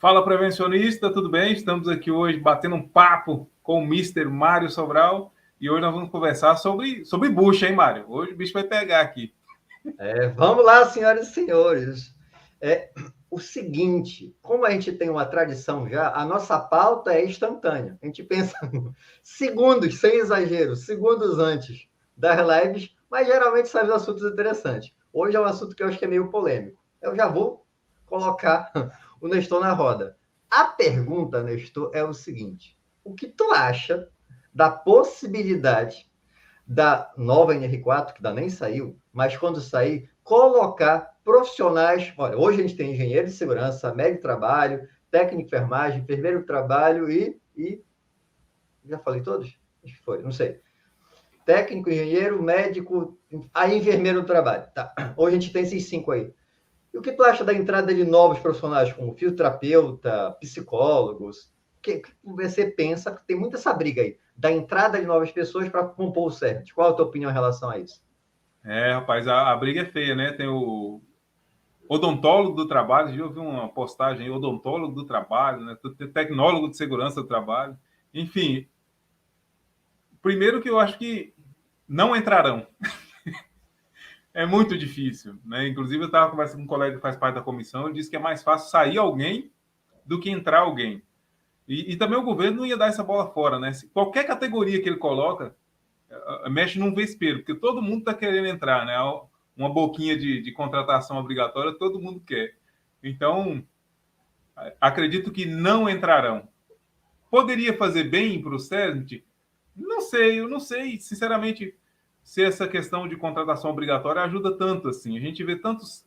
Fala, prevencionista, tudo bem? Estamos aqui hoje batendo um papo com o Mr. Mário Sobral e hoje nós vamos conversar sobre bucha, hein, Mário? Hoje o bicho vai pegar aqui. Vamos lá, senhoras e senhores. O seguinte, como a gente tem uma tradição já, a nossa pauta é instantânea. A gente pensa segundos, sem exagero, segundos antes das lives, mas geralmente sai os assuntos interessantes. Hoje é um assunto que eu acho que é meio polêmico. Eu já vou colocar o Nestor na roda. A pergunta, Nestor, é o seguinte: o que tu acha da possibilidade da nova NR4, que ainda nem saiu, mas quando sair, colocar profissionais. Olha, hoje a gente tem engenheiro de segurança, médico de trabalho, técnico de enfermagem, enfermeiro de trabalho e já falei todos? Acho que foi, não sei. Técnico, engenheiro, médico, aí enfermeiro do trabalho. Tá. Hoje a gente tem esses 5 aí. E o que tu acha da entrada de novos profissionais, como fisioterapeuta, psicólogos? O que você pensa? Porque tem muita essa briga aí, da entrada de novas pessoas para compor o CERT. Qual a tua opinião em relação a isso? Rapaz, a briga é feia, né? Tem o odontólogo do trabalho, já ouvi uma postagem aí, odontólogo do trabalho, né? Tecnólogo de segurança do trabalho. Enfim, primeiro que eu acho que não entrarão. É muito difícil, né? Inclusive, eu estava conversando com um colega que faz parte da comissão, ele disse que é mais fácil sair alguém do que entrar alguém. E também o governo não ia dar essa bola fora, né? Qualquer categoria que ele coloca, mexe num vespeiro, porque todo mundo está querendo entrar, né? Uma boquinha de contratação obrigatória, todo mundo quer. Então, acredito que não entrarão. Poderia fazer bem para o CERT? Não sei, eu não sei, sinceramente, se essa questão de contratação obrigatória ajuda tanto assim. A gente vê tantas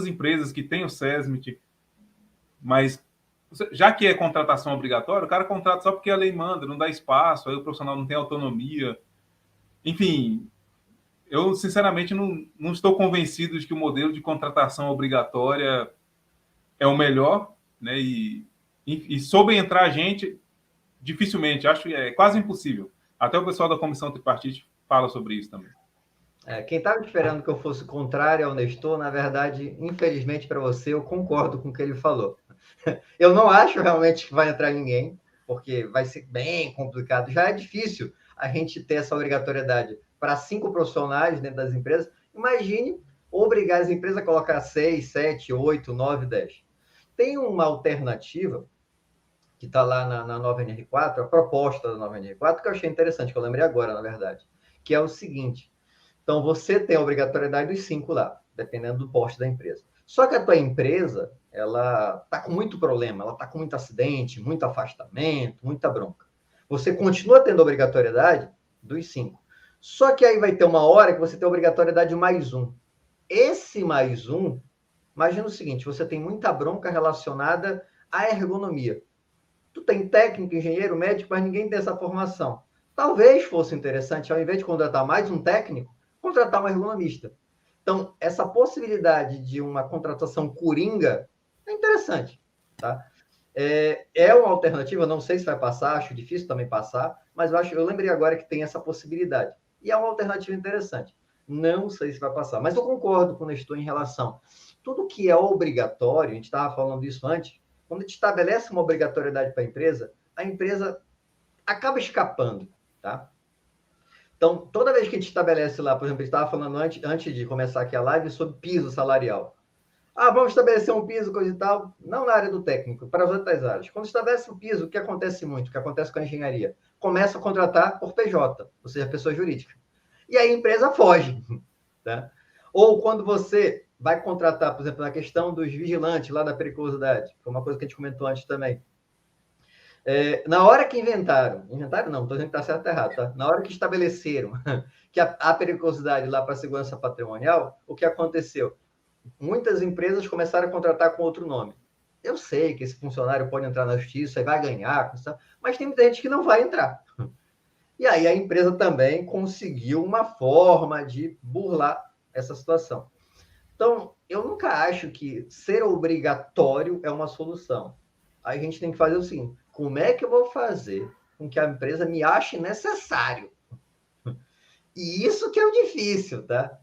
empresas que têm o SESMIT, mas já que é contratação obrigatória, o cara contrata só porque a lei manda, não dá espaço, aí o profissional não tem autonomia. Enfim, eu sinceramente não estou convencido de que o modelo de contratação obrigatória é o melhor, né? E soube entrar gente, dificilmente, acho que é quase impossível. Até o pessoal da comissão tripartite fala sobre isso também. Quem estava esperando que eu fosse contrário ao Nestor, na verdade, infelizmente para você, eu concordo com o que ele falou. Eu não acho realmente que vai entrar ninguém, porque vai ser bem complicado. Já é difícil a gente ter essa obrigatoriedade para 5 profissionais dentro das empresas. Imagine obrigar as empresas a colocar 6, 7, 8, 9, 10. Tem uma alternativa que está lá na nova NR4, a proposta da nova NR4, que eu achei interessante, que eu lembrei agora, na verdade, que é o seguinte: então, você tem a obrigatoriedade dos 5 lá, dependendo do porte da empresa. Só que a tua empresa, ela está com muito problema, ela está com muito acidente, muito afastamento, muita bronca. Você continua tendo a obrigatoriedade dos 5. Só que aí vai ter uma hora que você tem a obrigatoriedade de mais um. Esse mais um, imagina o seguinte, você tem muita bronca relacionada à ergonomia. Tu tem técnico, engenheiro, médico, mas ninguém tem essa formação. Talvez fosse interessante, ao invés de contratar mais um técnico, contratar um ergonomista. Então, essa possibilidade de uma contratação coringa é interessante, tá? É uma alternativa, não sei se vai passar, acho difícil também passar, mas eu lembrei agora que tem essa possibilidade. E é uma alternativa interessante. Não sei se vai passar, mas eu concordo com o Nestor em relação. Tudo que é obrigatório, a gente estava falando disso antes, quando a gente estabelece uma obrigatoriedade para a empresa acaba escapando, tá? Então, toda vez que a gente estabelece lá, por exemplo, a gente estava falando antes de começar aqui a live sobre piso salarial. Vamos estabelecer um piso, coisa e tal. Não na área do técnico, para as outras áreas. Quando estabelece o piso, o que acontece muito, o que acontece com a engenharia? Começa a contratar por PJ, ou seja, pessoa jurídica. E aí a empresa foge, tá? Ou quando você vai contratar, por exemplo, na questão dos vigilantes lá da periculosidade, foi uma coisa que a gente comentou antes também. Na hora que inventaram não, estou dizendo que está certo ou errado, tá? Na hora que estabeleceram que a periculosidade lá para a segurança patrimonial, o que aconteceu? Muitas empresas começaram a contratar com outro nome. Eu sei que esse funcionário pode entrar na justiça e vai ganhar, mas tem muita gente que não vai entrar. E aí a empresa também conseguiu uma forma de burlar essa situação. Então, eu nunca acho que ser obrigatório é uma solução. Aí a gente tem que fazer o seguinte: como é que eu vou fazer com que a empresa me ache necessário? E isso que é o difícil, tá?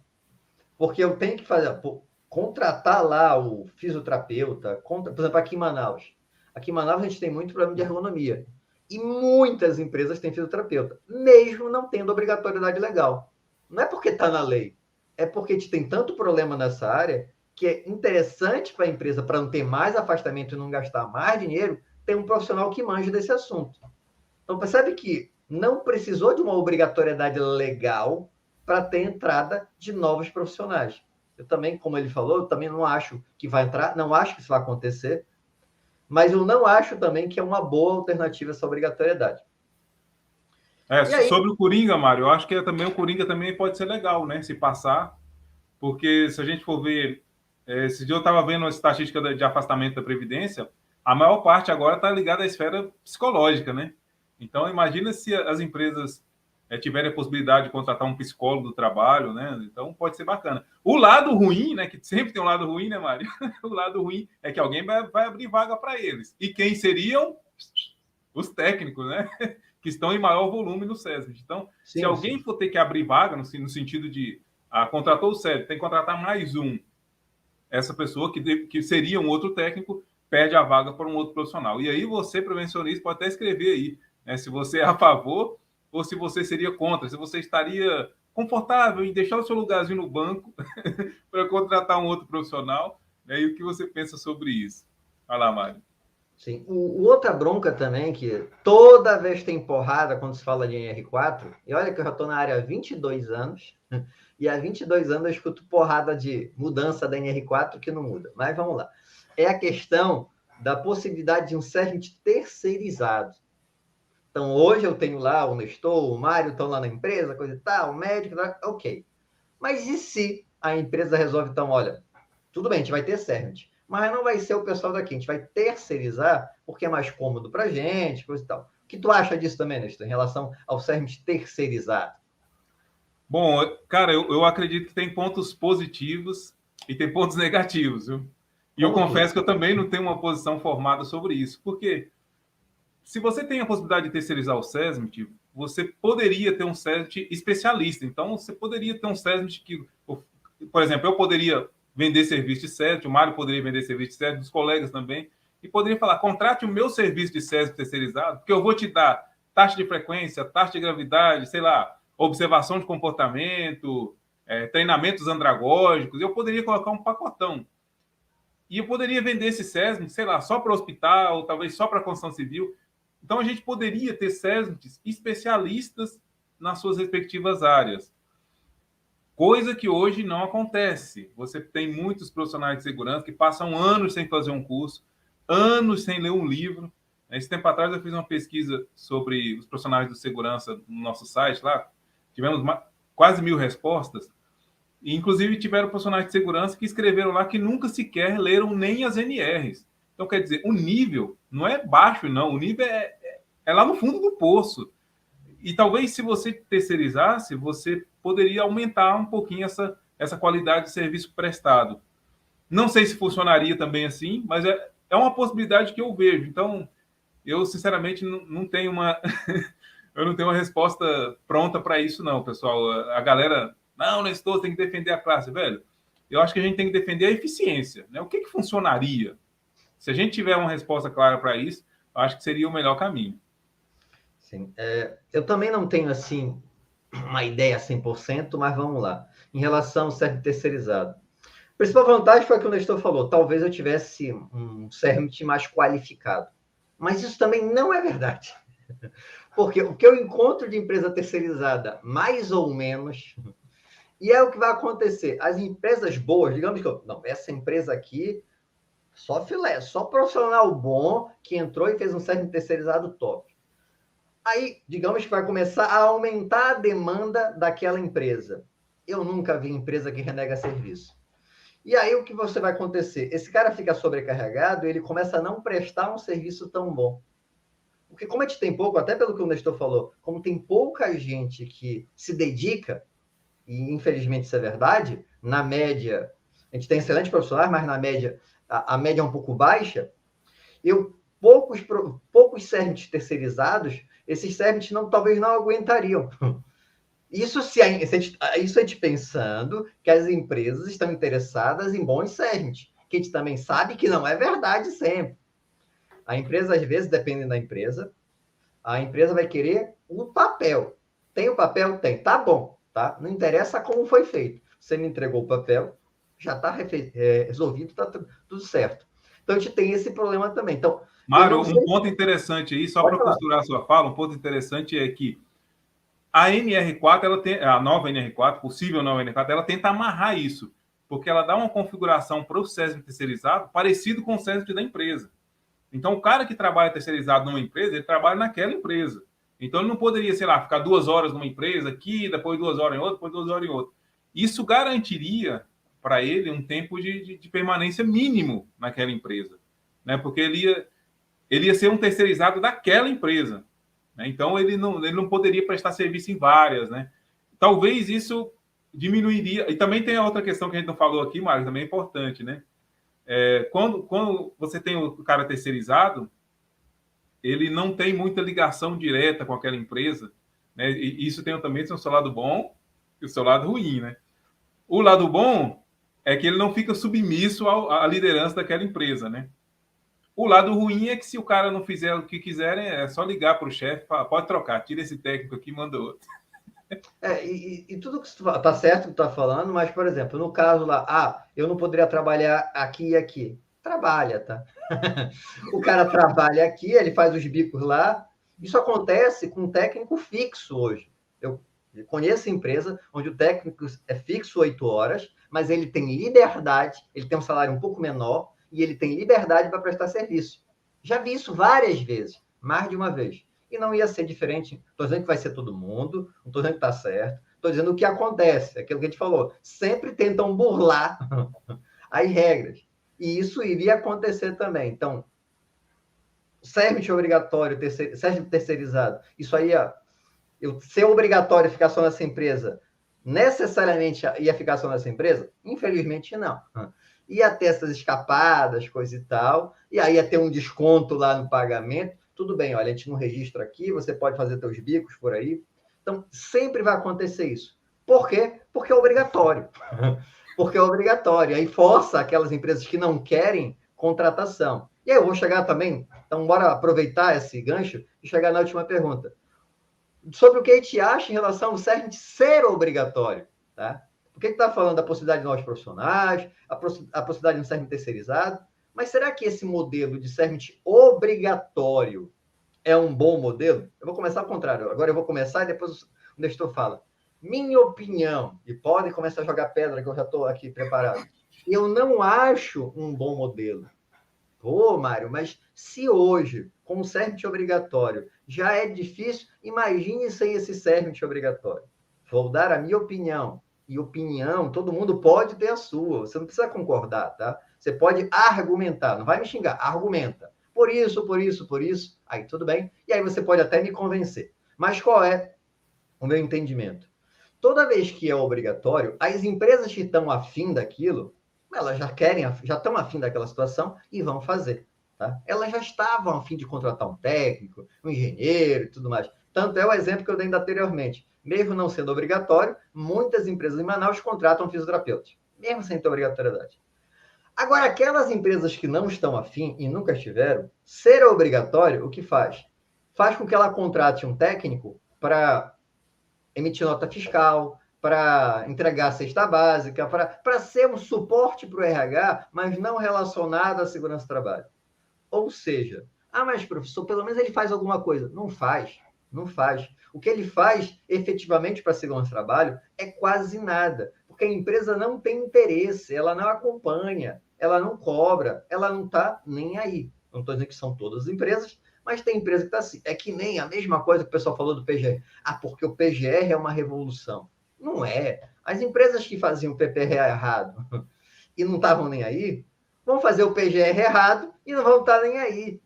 Porque eu tenho que fazer, contratar lá o fisioterapeuta, por exemplo, aqui em Manaus. Aqui em Manaus a gente tem muito problema de ergonomia. E muitas empresas têm fisioterapeuta, mesmo não tendo obrigatoriedade legal. Não é porque está na lei, é porque a gente tem tanto problema nessa área que é interessante para a empresa, para não ter mais afastamento e não gastar mais dinheiro, ter um profissional que manja desse assunto. Então, percebe que não precisou de uma obrigatoriedade legal para ter entrada de novos profissionais. Eu também, como ele falou, eu também não acho que vai entrar, não acho que isso vai acontecer, mas eu não acho também que é uma boa alternativa essa obrigatoriedade. E aí, Sobre o Coringa, Mário, eu acho que também o Coringa também pode ser legal, né? Se passar, porque se a gente for ver, esse dia eu estava vendo a estatística de afastamento da Previdência, a maior parte agora está ligada à esfera psicológica, né? Então, imagina se as empresas tiverem a possibilidade de contratar um psicólogo do trabalho, né? Então, pode ser bacana. O lado ruim, né? Que sempre tem um lado ruim, né, Mário? O lado ruim é que alguém vai abrir vaga para eles. E quem seriam? Os técnicos, né? Que estão em maior volume no SESMIT. Então, se alguém for ter que abrir vaga, no sentido de contratou o SESMIT, tem que contratar mais um, essa pessoa que seria um outro técnico, perde a vaga para um outro profissional. E aí você, prevencionista, pode até escrever aí, né, se você é a favor ou se você seria contra, se você estaria confortável em deixar o seu lugarzinho no banco para contratar um outro profissional, né, e o que você pensa sobre isso? Vai lá, Mário. Sim. Outra bronca também, que toda vez tem porrada quando se fala de NR4, e olha que eu já estou na área há 22 anos, e há 22 anos eu escuto porrada de mudança da NR4 que não muda. Mas vamos lá. É a questão da possibilidade de um CERMIT terceirizado. Então, hoje eu tenho lá o Nestor, o Mário estão lá na empresa, coisa e tal, o médico, ok. Mas e se a empresa resolve, então, olha, tudo bem, a gente vai ter CERMIT, mas não vai ser o pessoal daqui, a gente vai terceirizar, porque é mais cômodo para a gente, coisa e tal. O que tu acha disso também, Nestor, em relação ao CERMIT terceirizado? Bom, cara, eu acredito que tem pontos positivos e tem pontos negativos, viu? E eu Como tudo. confesso que eu também não tenho uma posição formada sobre isso. Porque se você tem a possibilidade de terceirizar o SESMIT, você poderia ter um SESMIT especialista. Então, você poderia ter um SESMIT que, por exemplo, eu poderia vender serviço de SESMIT, o Mário poderia vender serviço de SESMIT, os colegas também, e poderia falar, contrate o meu serviço de SESMIT terceirizado, porque eu vou te dar taxa de frequência, taxa de gravidade, sei lá, observação de comportamento, treinamentos andragógicos, eu poderia colocar um pacotão. E eu poderia vender esse SESMIT, sei lá, só para hospital, talvez só para construção civil. Então, a gente poderia ter SESMITs especialistas nas suas respectivas áreas. Coisa que hoje não acontece. Você tem muitos profissionais de segurança que passam anos sem fazer um curso, anos sem ler um livro. Esse tempo atrás eu fiz uma pesquisa sobre os profissionais de segurança no nosso site lá. Tivemos quase 1.000 respostas. E, inclusive, tiveram profissionais de segurança que escreveram lá que nunca sequer leram nem as NRs. Então, quer dizer, o nível não é baixo, não. O nível é lá no fundo do poço. E talvez, se você terceirizasse, você poderia aumentar um pouquinho essa qualidade de serviço prestado. Não sei se funcionaria também assim, mas é uma possibilidade que eu vejo. Então, eu, sinceramente, não tenho uma... eu não tenho uma resposta pronta para isso, não, pessoal. A galera... Não, Nestor, tem que defender a classe. Velho, eu acho que a gente tem que defender a eficiência. Né? O que funcionaria? Se a gente tiver uma resposta clara para isso, eu acho que seria o melhor caminho. Sim. Eu também não tenho, assim, uma ideia 100%, mas vamos lá. Em relação ao CERMIT terceirizado. A principal vantagem foi o que o Nestor falou. Talvez eu tivesse um CERMIT mais qualificado. Mas isso também não é verdade. Porque o que eu encontro de empresa terceirizada, mais ou menos, e é o que vai acontecer. As empresas boas, digamos que não, essa empresa aqui, só filé, só profissional bom que entrou e fez um CERMIT terceirizado top. Aí, digamos que vai começar a aumentar a demanda daquela empresa. Eu nunca vi empresa que renega serviço. E aí o que você vai acontecer? Esse cara fica sobrecarregado e ele começa a não prestar um serviço tão bom. Porque como a gente tem pouco, até pelo que o Nestor falou, como tem pouca gente que se dedica, e infelizmente isso é verdade, na média, a gente tem excelentes profissionais, mas na média, a média é um pouco baixa, poucos CERMITs terceirizados, esses CERMITs talvez não aguentariam. Isso a gente pensando que as empresas estão interessadas em bons CERMITs, que a gente também sabe que não é verdade sempre. A empresa, às vezes, dependendo da empresa, a empresa vai querer o papel. Tem o papel? Tem. Tá bom, tá? Não interessa como foi feito. Você me entregou o papel, já está resolvido, está tudo certo. Então, a gente tem esse problema também. Então, eu Mário, não um sei... ponto interessante aí, só Pode para falar. costurar a sua fala, um ponto interessante é que a NR4, ela tem, a nova NR4, possível nova NR4, ela tenta amarrar isso, porque ela dá uma configuração para o SESM terceirizado parecido com o SESM da empresa. Então, o cara que trabalha terceirizado numa empresa, ele trabalha naquela empresa. Então, ele não poderia, sei lá, ficar 2 horas numa empresa aqui, depois 2 horas em outra, depois 2 horas em outra. Isso garantiria para ele um tempo de permanência mínimo naquela empresa, né? Porque ele ia ser um terceirizado daquela empresa, né? Então, ele não poderia prestar serviço em várias, né? Talvez isso diminuiria. E também tem a outra questão que a gente não falou aqui, Mário, também é importante, né? Quando você tem o cara terceirizado, ele não tem muita ligação direta com aquela empresa, né? E isso tem também o seu lado bom e o seu lado ruim, né? O lado bom é que ele não fica submisso à liderança daquela empresa, né? O lado ruim é que se o cara não fizer o que quiserem, é só ligar para o chefe, pode trocar, tira esse técnico aqui e manda outro. E tudo que está certo que tu está falando, mas, por exemplo, no caso lá, eu não poderia trabalhar aqui e aqui. Trabalha, tá? O cara trabalha aqui, ele faz os bicos lá. Isso acontece com um técnico fixo hoje. Eu conheço empresa onde o técnico é fixo 8 horas, mas ele tem liberdade, ele tem um salário um pouco menor e ele tem liberdade para prestar serviço. Já vi isso várias vezes, mais de uma vez. E não ia ser diferente. Estou dizendo que vai ser todo mundo, não estou dizendo que está certo. Estou dizendo o que acontece, aquilo que a gente falou. Sempre tentam burlar as regras. E isso iria acontecer também. Então, SERMIT obrigatório, SERMIT terceirizado, isso aí, ser obrigatório ficar só nessa empresa, necessariamente ia ficar só nessa empresa? Infelizmente, não. Ia ter essas escapadas, coisa e tal, e aí ia ter um desconto lá no pagamento. Tudo bem, olha, a gente não registra aqui, você pode fazer seus bicos por aí. Então, sempre vai acontecer isso. Por quê? Porque é obrigatório. Porque é obrigatório. Aí força aquelas empresas que não querem contratação. E aí eu vou chegar também, então bora aproveitar esse gancho e chegar na última pergunta. Sobre o que a gente acha em relação ao CERMIT ser obrigatório, tá? Por que está falando da possibilidade de novos profissionais, a possibilidade de um CERMIT terceirizado? Mas será que esse modelo de CERMIT obrigatório é um bom modelo? Eu vou começar ao contrário. Agora eu vou começar e depois o Nestor fala. Minha opinião, e podem começar a jogar pedra, que eu já estou aqui preparado. Eu não acho um bom modelo. Pô, Mário, mas se hoje, com o CERMIT obrigatório, já é difícil, imagine sem esse CERMIT obrigatório. Vou dar a minha opinião. E opinião, todo mundo pode ter a sua. Você não precisa concordar, tá? Você pode argumentar, não vai me xingar, argumenta. Por isso, por isso, por isso. Aí tudo bem. E aí você pode até me convencer. Mas qual é o meu entendimento? Toda vez que é obrigatório, as empresas que estão afim daquilo, elas já estão afim daquela situação e vão fazer. Tá? Elas já estavam afim de contratar um técnico, um engenheiro e tudo mais. Tanto é o exemplo que eu dei anteriormente. Mesmo não sendo obrigatório, muitas empresas em Manaus contratam fisioterapeutas, mesmo sem ter obrigatoriedade. Agora, aquelas empresas que não estão afim e nunca estiveram, ser obrigatório, o que faz? Faz com que ela contrate um técnico para emitir nota fiscal, para entregar a cesta básica, para ser um suporte para o RH, mas não relacionado à segurança do trabalho. Ou seja, mas professor, pelo menos ele faz alguma coisa. Não faz, não faz. O que ele faz efetivamente para a segurança do trabalho é quase nada, porque a empresa não tem interesse, ela não acompanha, ela não cobra, ela não está nem aí. Não estou dizendo que são todas as empresas, mas tem empresa que está assim. É que nem a mesma coisa que o pessoal falou do PGR. Porque o PGR é uma revolução. Não é. As empresas que faziam o PPR errado e não estavam nem aí, vão fazer o PGR errado e não vão estar nem aí.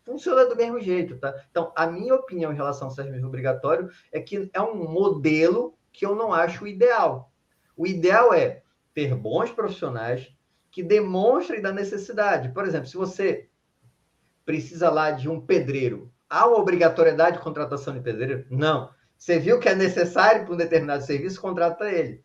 Funciona do mesmo jeito, tá? Então, a minha opinião em relação ao serviço obrigatório é que é um modelo que eu não acho ideal. O ideal é ter bons profissionais que demonstrem da necessidade. Por exemplo, se você precisa lá de um pedreiro, há uma obrigatoriedade de contratação de pedreiro? Não. Você viu que é necessário para um determinado serviço, contrata ele.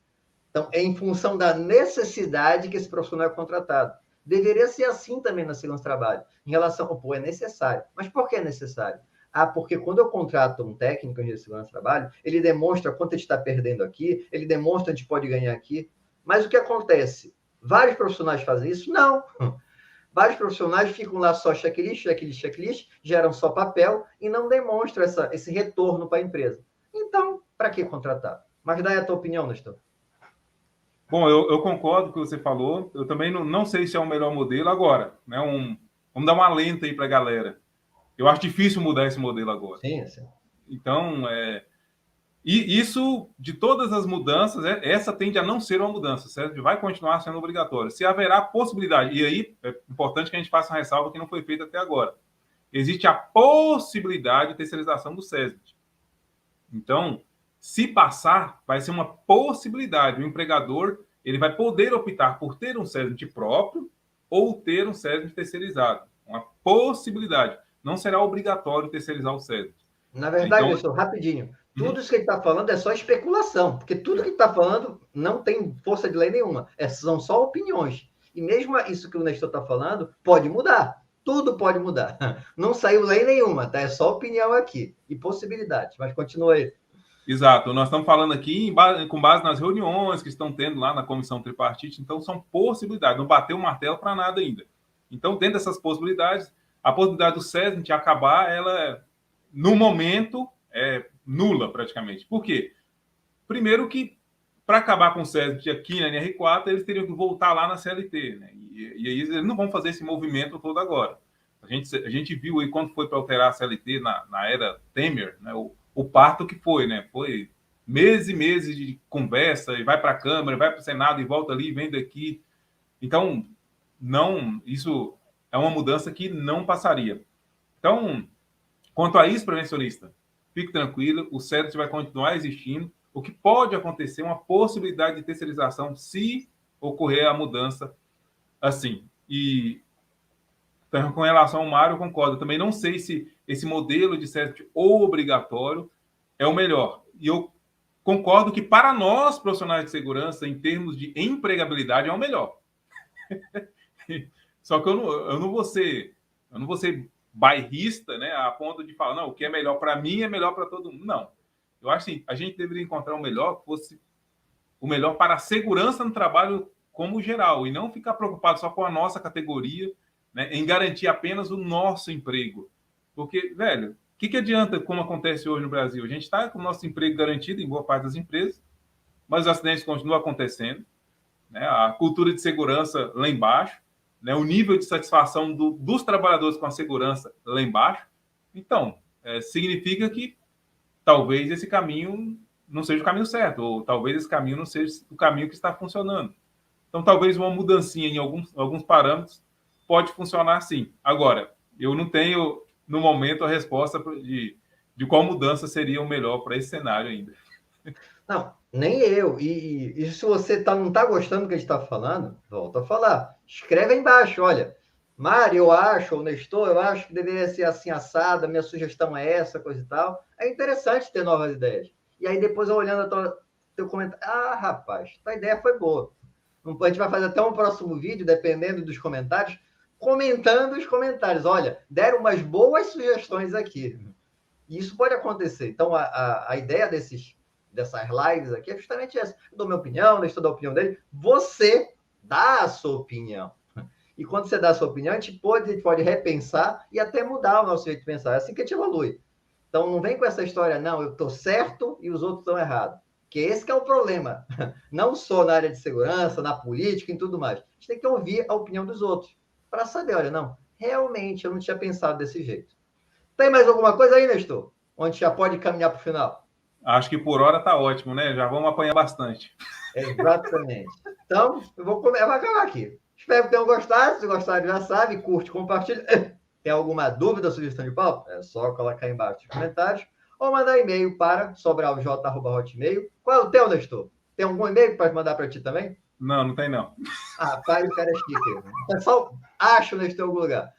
Então, é em função da necessidade que esse profissional é contratado. Deveria ser assim também na segurança do trabalho. Em relação ao, pô, é necessário. Mas por que é necessário? Porque quando eu contrato um técnico de segurança do trabalho, ele demonstra quanto a gente está perdendo aqui, ele demonstra onde pode ganhar aqui. Mas o que acontece? Vários profissionais fazem isso? Não. Vários profissionais ficam lá só checklist, checklist, checklist, geram só papel e não demonstram esse retorno para a empresa. Então, para que contratar? Mas dá aí a tua opinião, Nestor. Bom, eu concordo com o que você falou. Eu também não sei se é o melhor modelo agora. Né? Vamos dar uma lenta aí para a galera. Eu acho difícil mudar esse modelo agora. Sim, sim. Então, e isso, de todas as mudanças, essa tende a não ser uma mudança, certo? Vai continuar sendo obrigatório. Se haverá possibilidade, e aí é importante que a gente faça uma ressalva que não foi feita até agora. Existe a possibilidade de terceirização do SESMIT. Então, se passar, vai ser uma possibilidade. O empregador ele vai poder optar por ter um SESMIT próprio ou ter um SESMIT terceirizado. Uma possibilidade. Não será obrigatório terceirizar o SESMIT. Na verdade, Nestor, rapidinho. Tudo isso que ele está falando é só especulação, porque tudo que ele está falando não tem força de lei nenhuma. São só opiniões. E mesmo isso que o Nestor está falando pode mudar. Tudo pode mudar. Não saiu lei nenhuma, tá? É só opinião aqui e possibilidades. Mas continua aí. Exato. Nós estamos falando aqui com base nas reuniões que estão tendo lá na comissão tripartite. Então, são possibilidades. Não bateu o martelo para nada ainda. Então, dentro dessas possibilidades, a possibilidade do SESMIT acabar, ela, no momento, é nula praticamente. Por quê? Primeiro que, para acabar com o SESMIT aqui na NR4, eles teriam que voltar lá na CLT. Né? E aí eles não vão fazer esse movimento todo agora. A gente viu aí quando foi para alterar a CLT na era Temer, né? O parto que foi, né? Foi meses e meses de conversa, e vai para a Câmara, vai para o Senado, e volta ali, vem daqui. Então, isso é uma mudança que não passaria. Então, quanto a isso, prevencionista, fique tranquilo, o SESMIT vai continuar existindo. O que pode acontecer é uma possibilidade de terceirização se ocorrer a mudança assim. E então, com relação ao Mário, eu concordo. Eu também não sei se esse modelo de SESMIT obrigatório é o melhor. E eu concordo que para nós, profissionais de segurança, em termos de empregabilidade, é o melhor. Só que eu não vou ser bairrista, né, a ponto de falar, não, o que é melhor para mim é melhor para todo mundo. Não. Eu acho assim, a gente deveria encontrar o melhor que fosse o melhor para a segurança no trabalho como geral, e não ficar preocupado só com a nossa categoria, né, em garantir apenas o nosso emprego. Porque, velho, o que adianta, como acontece hoje no Brasil? A gente está com o nosso emprego garantido em boa parte das empresas, mas os acidentes continuam acontecendo, né, a cultura de segurança lá embaixo, né, o nível de satisfação dos trabalhadores com a segurança lá embaixo. Então, significa que talvez esse caminho não seja o caminho certo, ou talvez esse caminho não seja o caminho que está funcionando. Então, talvez uma mudancinha em alguns parâmetros pode funcionar sim. Agora, eu não tenho, no momento, a resposta de qual mudança seria o melhor para esse cenário ainda. Não, nem eu. E se você não está gostando do que a gente está falando, volta a falar. Escreve aí embaixo, olha. Mário, eu acho, ou Nestor, eu acho que deveria ser assim assada, minha sugestão é essa, coisa e tal. É interessante ter novas ideias. E aí, depois, eu olhando teu comentário, rapaz, tua ideia foi boa. A gente vai fazer até um próximo vídeo, dependendo dos comentários, comentando os comentários. Olha, deram umas boas sugestões aqui. E isso pode acontecer. Então, a ideia dessas lives aqui é justamente essa. Eu dou minha opinião, Nestor dá a opinião dele. Você dá a sua opinião. E quando você dá a sua opinião, a gente pode repensar e até mudar o nosso jeito de pensar. É assim que a gente evolui. Então, não vem com essa história, não, eu estou certo e os outros estão errados. Que esse que é o problema. Não só na área de segurança, na política e tudo mais. A gente tem que ouvir a opinião dos outros. Para saber, olha, não, realmente eu não tinha pensado desse jeito. Tem mais alguma coisa aí, Nestor? Onde já pode caminhar para o final? Acho que por hora está ótimo, né? Já vamos apanhar bastante. Exatamente. Então, eu vou acabar aqui. Espero que tenham gostado. Se gostaram, já sabe, curte, compartilha. Tem alguma dúvida, sugestão de pauta? É só colocar aí embaixo nos comentários ou mandar e-mail para sobralj@hotmail. Qual é o teu, Nestor? Tem algum e-mail que pode mandar para ti também? Não tem não. Pai, o cara é chique. O pessoal acha o Nestor em algum lugar.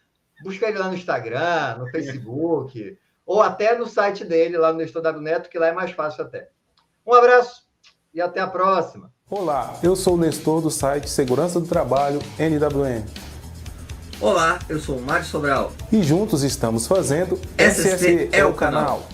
Busca ele lá no Instagram, no Facebook, ou até no site dele, lá no Nestor W Neto, que lá é mais fácil até. Um abraço e até a próxima. Olá, eu sou o Nestor do site Segurança do Trabalho NWN. Olá, eu sou o Mário Sobral. E juntos estamos fazendo SSC é o canal.